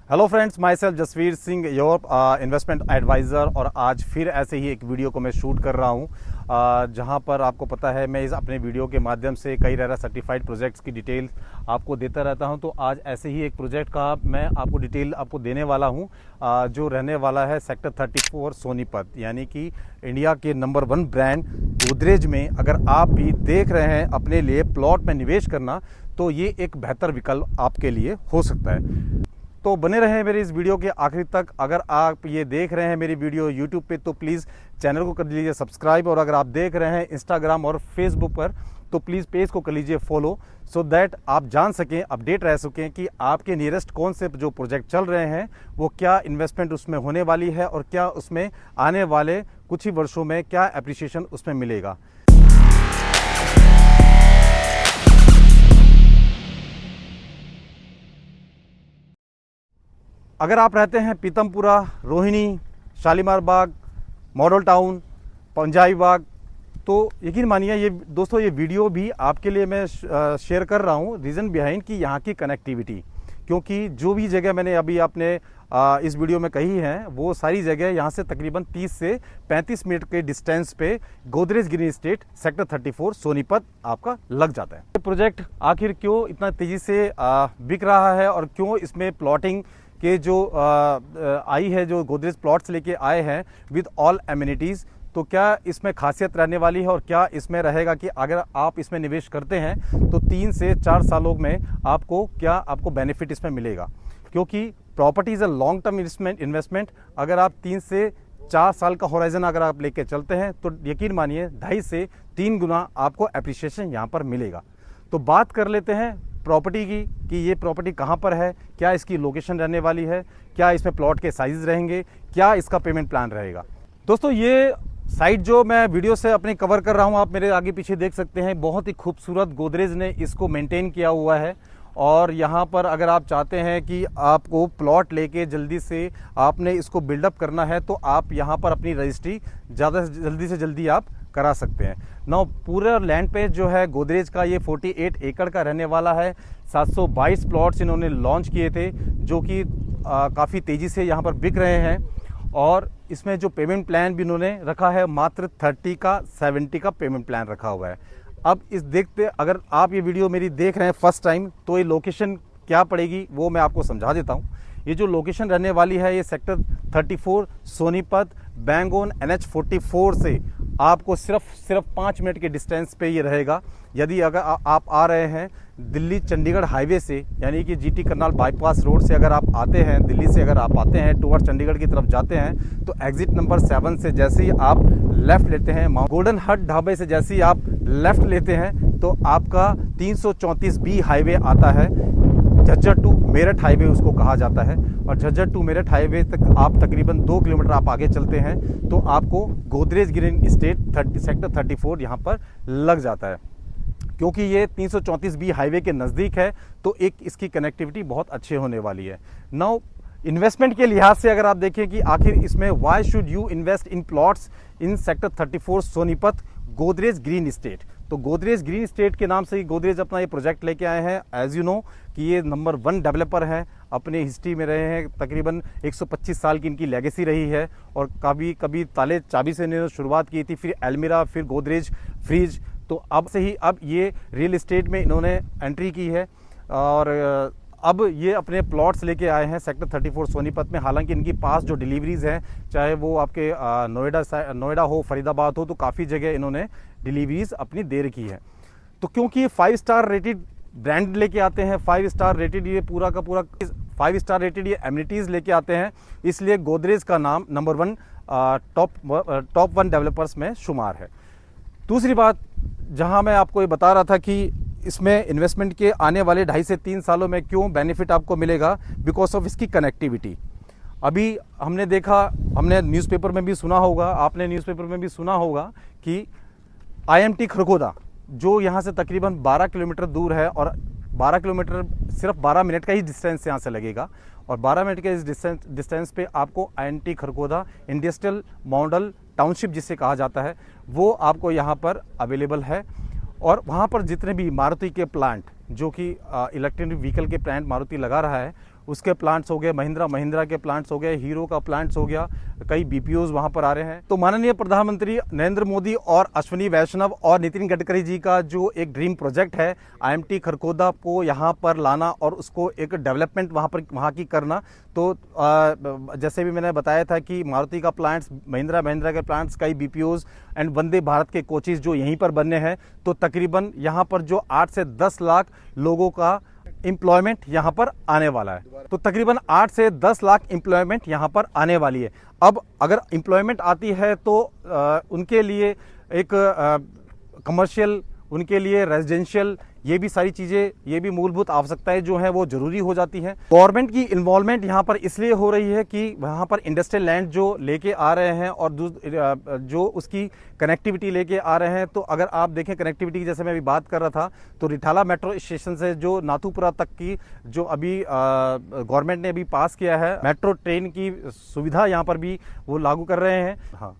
Hello friends, myself Jasveer Singh, your investment adviser. और आज फिर ऐसे ही एक वीडियो को मैं शूट कर रहा हूँ जहाँ पर आपको पता है मैं इस अपने वीडियो के माध्यम से कई तरह सर्टिफाइड प्रोजेक्ट्स की डिटेल आपको देता रहता हूँ। तो आज ऐसे ही एक प्रोजेक्ट का मैं आपको डिटेल देने वाला हूँ जो रहने वाला है सेक्टर 34 सोनीपत, यानी कि इंडिया के नंबर 1 ब्रांड गोदरेज में। अगर आप भी देख रहे हैं अपने लिए प्लॉट में निवेश करना, तो ये एक बेहतर विकल्प आपके लिए हो सकता है। तो बने रहें मेरे इस वीडियो के आखिर तक। अगर आप ये देख रहे हैं मेरी वीडियो यूट्यूब पे, तो प्लीज़ चैनल को कर लीजिए सब्सक्राइब, और अगर आप देख रहे हैं इंस्टाग्राम और फेसबुक पर, तो प्लीज़ पेज को कर लीजिए फॉलो, सो दैट आप जान सकें, अपडेट रह सकें कि आपके नियरेस्ट कौन से जो प्रोजेक्ट चल रहे हैं वो क्या इन्वेस्टमेंट उसमें होने वाली है और क्या उसमें आने वाले कुछ ही वर्षों में क्या एप्रिसिएशन उसमें मिलेगा। अगर आप रहते हैं पीतमपुरा, रोहिणी, शालीमार बाग, मॉडल टाउन, पंजाबी बाग, तो यकीन मानिए ये दोस्तों ये वीडियो भी आपके लिए मैं शेयर कर रहा हूँ। रीज़न बिहाइंड कि यहाँ की कनेक्टिविटी, क्योंकि जो भी जगह मैंने अभी आपने इस वीडियो में कही है वो सारी जगह यहाँ से तकरीबन 30 से 35 मिनट के डिस्टेंस पे Godrej green estate sector 34 Sonipat आपका लग जाता है। ये प्रोजेक्ट आखिर क्यों इतना तेज़ी से बिक रहा है और क्यों इसमें प्लॉटिंग के जो आई है, जो गोदरेज प्लॉट्स लेके आए हैं विद ऑल एमिनिटीज़, तो क्या इसमें खासियत रहने वाली है और क्या इसमें रहेगा कि अगर आप इसमें निवेश करते हैं तो 3 से 4 सालों में आपको बेनिफिट इसमें मिलेगा। क्योंकि property is a long term investment. अगर आप 3 से 4 साल का होराइजन अगर आप लेके चलते हैं तो यकीन मानिए 2.5 से 3 गुना आपको एप्रिसिएशन यहाँ पर मिलेगा। तो बात कर लेते हैं प्रॉपर्टी की कि ये प्रॉपर्टी कहाँ पर है, क्या इसकी लोकेशन रहने वाली है, क्या इसमें प्लॉट के साइज रहेंगे, क्या इसका पेमेंट प्लान रहेगा। दोस्तों ये साइट जो मैं वीडियो से अपने कवर कर रहा हूँ, आप मेरे आगे पीछे देख सकते हैं, बहुत ही खूबसूरत गोदरेज ने इसको मेंटेन किया हुआ है। और यहाँ पर अगर आप चाहते हैं कि आपको प्लॉट लेके जल्दी से आपने इसको बिल्डअप करना है, तो आप यहाँ पर अपनी रजिस्ट्री ज़्यादा जल्दी से जल्दी आप करा सकते हैं। नौ पूरा लैंड पे जो है गोदरेज का ये 48 एकड़ का रहने वाला है। 722 प्लॉट्स इन्होंने लॉन्च किए थे जो कि काफ़ी तेज़ी से यहाँ पर बिक रहे हैं। और इसमें जो पेमेंट प्लान भी इन्होंने रखा है, मात्र 30 का 70 का पेमेंट प्लान रखा हुआ है। अब अगर आप ये वीडियो मेरी देख रहे हैं फर्स्ट टाइम, तो ये लोकेशन क्या पड़ेगी वो मैं आपको समझा देता हूँ। ये जो लोकेशन रहने वाली है, ये सेक्टर 34 सोनीपत बैंगोन NH 44 से आपको सिर्फ 5 मिनट के डिस्टेंस पे ये रहेगा। यदि अगर आप आ रहे हैं दिल्ली चंडीगढ़ हाईवे से, यानी कि GT करनाल बाईपास रोड से अगर आप आते हैं, दिल्ली से अगर आप आते हैं टूवर्ड चंडीगढ़ की तरफ जाते हैं, तो एग्जिट नंबर 7 से जैसे ही आप लेफ़्ट लेते हैं, गोल्डन हट ढाबे से जैसे ही आप लेफ़्ट लेते हैं, तो आपका 334B हाईवे आता है। झज्जर टू मेरठ हाईवे उसको कहा जाता है। और झज्जर टू मेरठ हाईवे तक आप तकरीबन 2 किलोमीटर आप आगे चलते हैं तो आपको गोदरेज ग्रीन एस्टेट सेक्टर 34 यहाँ पर लग जाता है। क्योंकि ये 334B हाईवे के नज़दीक है, तो एक इसकी कनेक्टिविटी बहुत अच्छी होने वाली है। नाउ इन्वेस्टमेंट के लिहाज से अगर आप देखें कि आखिर इसमें why should you invest in plots in sector 34 Sonipat Godrej green estate, तो गोदरेज ग्रीन एस्टेट के नाम से ही गोदरेज अपना ये प्रोजेक्ट लेके आए हैं। एज यू नो कि ये नंबर 1 डेवलपर हैं, अपने हिस्ट्री में रहे हैं। तकरीबन 125 साल की इनकी लेगेसी रही है और कभी ताले चाबी से इन्होंने शुरुआत की थी, फिर एल्मिरा, फिर गोदरेज फ्रिज। तो अब ये रियल एस्टेट में इन्होंने एंट्री की है और अब ये अपने प्लॉट्स लेके आए हैं सेक्टर 34 सोनीपत में। हालांकि इनकी पास जो डिलीवरीज़ हैं, चाहे वो आपके नोएडा हो, फरीदाबाद हो, तो काफ़ी जगह इन्होंने डिलीवरीज़ अपनी दे रखी है। तो क्योंकि ये 5 स्टार रेटेड ब्रांड लेके आते हैं, 5 स्टार रेटेड ये पूरा का पूरा 5 स्टार रेटेड ये एमिनिटीज़ लेके आते हैं, इसलिए गोदरेज का नाम नंबर 1 टॉप 1 डेवलपर्स में शुमार है। दूसरी बात जहां मैं आपको ये बता रहा था कि इसमें इन्वेस्टमेंट के आने वाले 2.5 से 3 सालों में क्यों बेनिफिट आपको मिलेगा, बिकॉज ऑफ इसकी कनेक्टिविटी। अभी हमने न्यूज़पेपर में भी सुना होगा, आपने न्यूज़पेपर में भी सुना होगा कि IMT खरगोदा जो यहाँ से तकरीबन 12 किलोमीटर दूर है, और 12 किलोमीटर सिर्फ 12 मिनट का ही डिस्टेंस यहाँ से लगेगा, और 12 मिनट के इस डिस्टेंस पे आपको IMT Kharghoda industrial model township जिसे कहा जाता है, वो आपको यहाँ पर अवेलेबल है। और वहाँ पर जितने भी मारुति के प्लांट, जो कि इलेक्ट्रिक व्हीकल के प्लांट मारुति लगा रहा है, उसके प्लांट्स हो गए, महिंद्रा के प्लांट्स हो गए, हीरो का प्लांट्स हो गया, कई बीपीओज वहां पर आ रहे हैं। तो माननीय प्रधानमंत्री नरेंद्र मोदी और अश्विनी वैष्णव और नितिन गडकरी जी का जो एक ड्रीम प्रोजेक्ट है आईएमटी खरखोदा को यहाँ पर लाना और उसको एक डेवलपमेंट वहाँ की करना, तो जैसे भी मैंने बताया था कि मारुति का प्लांट्स, महिंद्रा के प्लांट्स, कई बीपीओज एंड वंदे भारत के कोचेज जो यहीं पर बनने हैं, तो तकरीबन यहाँ पर जो 8 से 10 लाख लोगों का एम्प्लॉयमेंट यहाँ पर आने वाला है। तो तकरीबन 8 से 10 लाख एम्प्लॉयमेंट यहाँ पर आने वाली है। अब अगर एम्प्लॉयमेंट आती है तो उनके लिए एक कमर्शियल, उनके लिए रेजिडेंशियल, ये भी सारी चीज़ें, ये भी मूलभूत आवश्यकताएं जो हैं वो ज़रूरी हो जाती हैं। गवर्नमेंट की इन्वॉल्वमेंट यहाँ पर इसलिए हो रही है कि वहाँ पर इंडस्ट्रियल लैंड जो लेके आ रहे हैं और जो उसकी कनेक्टिविटी लेके आ रहे हैं, तो अगर आप देखें कनेक्टिविटी की, जैसे मैं अभी बात कर रहा था, तो रिठाला मेट्रो स्टेशन से जो नाथुपुरा तक की जो अभी गवर्नमेंट ने अभी पास किया है मेट्रो ट्रेन की सुविधा यहाँ पर भी वो लागू कर रहे हैं। हाँ,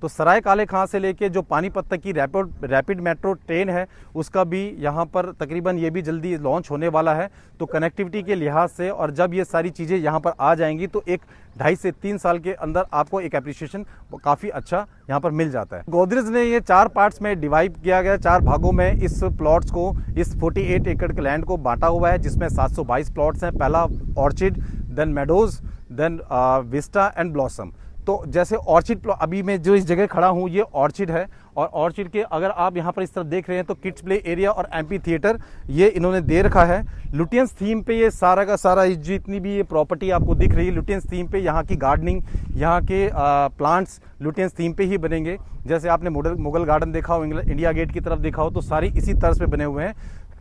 तो सराय काले खां से लेके जो पानीपत तक की रैपिड मेट्रो ट्रेन है उसका भी यहाँ पर तकरीबन ये भी जल्दी लॉन्च होने वाला है। तो कनेक्टिविटी के लिहाज से, और जब ये सारी चीज़ें यहाँ पर आ जाएंगी तो एक 2.5 से 3 साल के अंदर आपको एक एप्रिसिएशन काफ़ी अच्छा यहाँ पर मिल जाता है। गोदरेज ने ये 4 पार्ट्स में डिवाइड किया गया, 4 भागों में इस प्लॉट्स को, इस 48 एकड़ के लैंड को बांटा हुआ है, जिसमें 722 प्लॉट्स हैं। पहला Orchid, then Meadows, then Vista and Blossom. तो जैसे ऑर्चिड, अभी मैं जो इस जगह खड़ा हूँ ये ऑर्चिड है, और ऑर्चिड के अगर आप यहाँ पर इस तरफ देख रहे हैं तो किड्स प्ले एरिया और एम्पी थिएटर ये इन्होंने दे रखा है। लुटियंस थीम पे ये सारा का सारा जितनी भी ये प्रॉपर्टी आपको दिख रही है लुटियंस थीम पे, यहाँ की गार्डनिंग, यहाँ के प्लांट्स लुटियंस थीम पे ही बनेंगे। जैसे आपने मुगल गार्डन देखा हो, इंडिया गेट की तरफ देखा हो, तो सारी इसी तर्ज पे बने हुए हैं।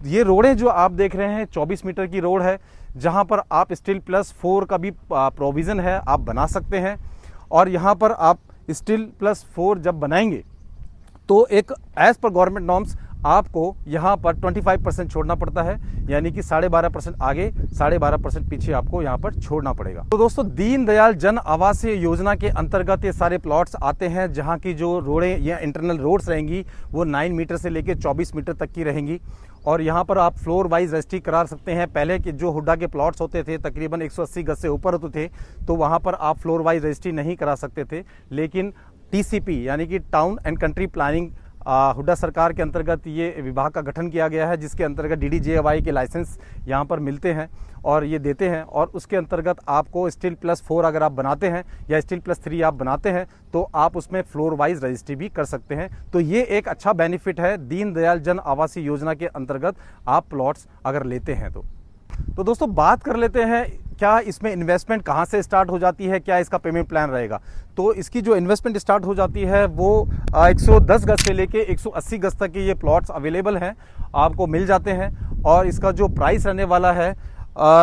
ये रोडें जो आप देख रहे हैं 24 मीटर की रोड है, जहाँ पर आप स्टील प्लस 4 का भी प्रोविज़न है, आप बना सकते हैं। और यहाँ पर आप स्टील प्लस 4 जब बनाएंगे तो एक एज पर गवर्नमेंट नॉर्म्स आपको यहाँ पर 25% छोड़ना पड़ता है, यानी कि 12.5% आगे, 12.5% पीछे आपको यहाँ पर छोड़ना पड़ेगा। तो दोस्तों, दीनदयाल जन आवासीय योजना के अंतर्गत ये सारे प्लॉट्स आते हैं, जहाँ की जो रोडें या इंटरनल रोड्स रहेंगी वो 9 मीटर से लेकर 24 मीटर तक की रहेंगी। और यहाँ पर आप फ्लोर वाइज रजिस्ट्री करा सकते हैं। पहले के जो हुड्डा के प्लॉट्स होते थे तकरीबन 180 गज से ऊपर होते थे, तो वहाँ पर आप फ्लोर वाइज रजिस्ट्री नहीं करा सकते थे। लेकिन टीसीपी यानी कि town and country planning Hooda सरकार के अंतर्गत ये विभाग का गठन किया गया है, जिसके अंतर्गत डीडीजेवाई के लाइसेंस यहाँ पर मिलते हैं और ये देते हैं। और उसके अंतर्गत आपको स्टील प्लस 4 अगर आप बनाते हैं या स्टील प्लस 3 आप बनाते हैं तो आप उसमें फ्लोर वाइज रजिस्ट्री भी कर सकते हैं। तो ये एक अच्छा बेनिफिट है दीनदयाल जन आवासीय योजना के अंतर्गत आप प्लॉट्स अगर लेते हैं तो दोस्तों, बात कर लेते हैं क्या इसमें इन्वेस्टमेंट कहाँ से स्टार्ट हो जाती है, क्या इसका पेमेंट प्लान रहेगा। तो इसकी जो इन्वेस्टमेंट स्टार्ट हो जाती है वो 110 गज से लेके 180 गज तक के ये प्लॉट्स अवेलेबल हैं, आपको मिल जाते हैं। और इसका जो प्राइस रहने वाला है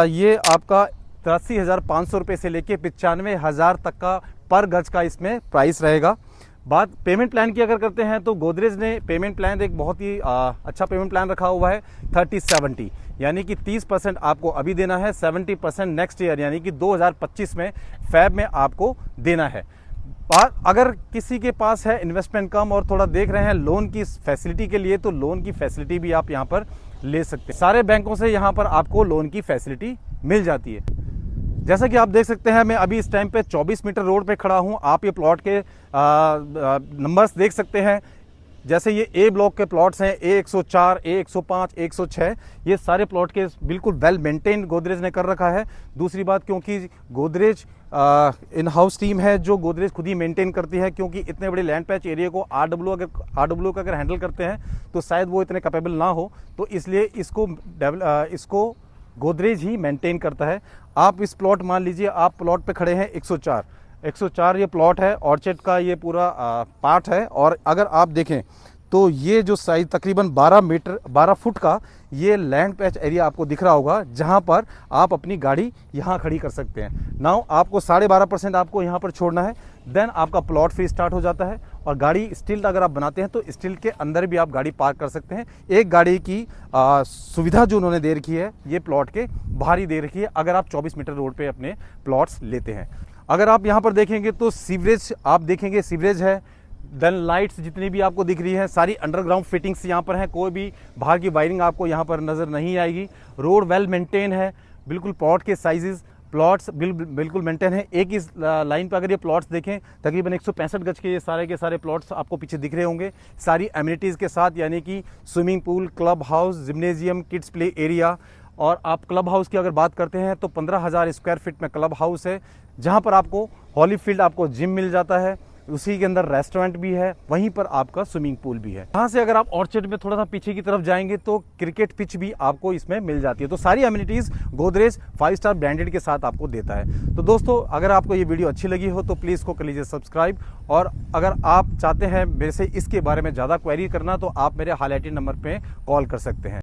ये आपका 83,500 रुपये से लेके 95,000 तक का पर गज का इसमें प्राइस रहेगा। बात पेमेंट प्लान की अगर करते हैं तो गोदरेज ने पेमेंट प्लान एक बहुत ही अच्छा पेमेंट प्लान रखा हुआ है 30-70, यानी कि 30% आपको अभी देना है, 70% नेक्स्ट ईयर यानी कि 2025 में फैब में आपको देना है। अगर किसी के पास है इन्वेस्टमेंट कम और थोड़ा देख रहे हैं लोन की फैसिलिटी के लिए, तो लोन की फैसिलिटी भी आप यहाँ पर ले सकते हैं। सारे बैंकों से यहाँ पर आपको लोन की फैसिलिटी मिल जाती है। जैसा कि आप देख सकते हैं मैं अभी इस टाइम पे 24 मीटर रोड पे खड़ा हूँ। आप ये प्लॉट के नंबर्स देख सकते हैं। जैसे ये ए ब्लॉक के प्लॉट्स हैं, A104, A105, A106, ये सारे प्लॉट के बिल्कुल वेल मेंटेन गोदरेज ने कर रखा है। दूसरी बात, क्योंकि गोदरेज इन हाउस टीम है जो गोदरेज खुद ही मेंटेन करती है, क्योंकि इतने बड़े लैंड पैच एरिया को आरडब्ल्यू का अगर हैंडल करते हैं तो शायद वो इतने कैपेबल ना हो, तो इसलिए इसको गोदरेज ही मेंटेन करता है। आप इस प्लॉट, मान लीजिए आप प्लॉट पे खड़े हैं 104 ये प्लॉट है, ऑर्चिड का ये पूरा पार्ट है। और अगर आप देखें तो ये जो साइज तकरीबन 12 फुट का ये लैंड पैच एरिया आपको दिख रहा होगा, जहां पर आप अपनी गाड़ी यहां खड़ी कर सकते हैं। नाउ आपको 12.5% आपको यहां पर छोड़ना है, देन आपका प्लॉट फ्री स्टार्ट हो जाता है। और गाड़ी स्टील अगर आप बनाते हैं तो स्टील के अंदर भी आप गाड़ी पार्क कर सकते हैं। एक गाड़ी की सुविधा जो उन्होंने दे रखी है ये प्लॉट के बाहर ही दे रखी है, अगर आप 24 मीटर रोड पे अपने प्लॉट्स लेते हैं। अगर आप यहाँ पर देखेंगे तो सीवरेज आप देखेंगे, सीवरेज है, देन लाइट्स जितनी भी आपको दिख रही है सारी अंडरग्राउंड फिटिंग्स यहाँ पर हैं, कोई भी बाहर की वायरिंग आपको यहाँ पर नज़र नहीं आएगी। रोड वेल मेंटेन है, बिल्कुल प्लॉट के साइजेस प्लॉट्स बिल्कुल मेंटेन है। एक इस लाइन पर अगर ये प्लॉट्स देखें तकरीबन 165 गज के ये सारे प्लॉट्स आपको पीछे दिख रहे होंगे, सारी एमिनिटीज़ के साथ, यानी कि swimming pool, club house, gymnasium, kids play area. और आप क्लब हाउस की अगर बात करते हैं तो 15,000 स्क्वायर फीट में क्लब हाउस है, जहां पर आपको हॉलीफील्ड, आपको जिम मिल जाता है, उसी के अंदर रेस्टोरेंट भी है, वहीं पर आपका स्विमिंग पूल भी है। यहाँ से अगर आप ऑर्चर्ड में थोड़ा सा पीछे की तरफ जाएंगे तो क्रिकेट पिच भी आपको इसमें मिल जाती है। तो सारी एमिनिटीज़ गोदरेज 5 स्टार ब्रांडेड के साथ आपको देता है। तो दोस्तों, अगर आपको ये वीडियो अच्छी लगी हो तो प्लीज़ इसको कर लीजिए सब्सक्राइब, और अगर आप चाहते हैं मेरे से इसके बारे में ज़्यादा क्वेरी करना तो आप मेरे हाईलाइटेड नंबर पर कॉल कर सकते हैं।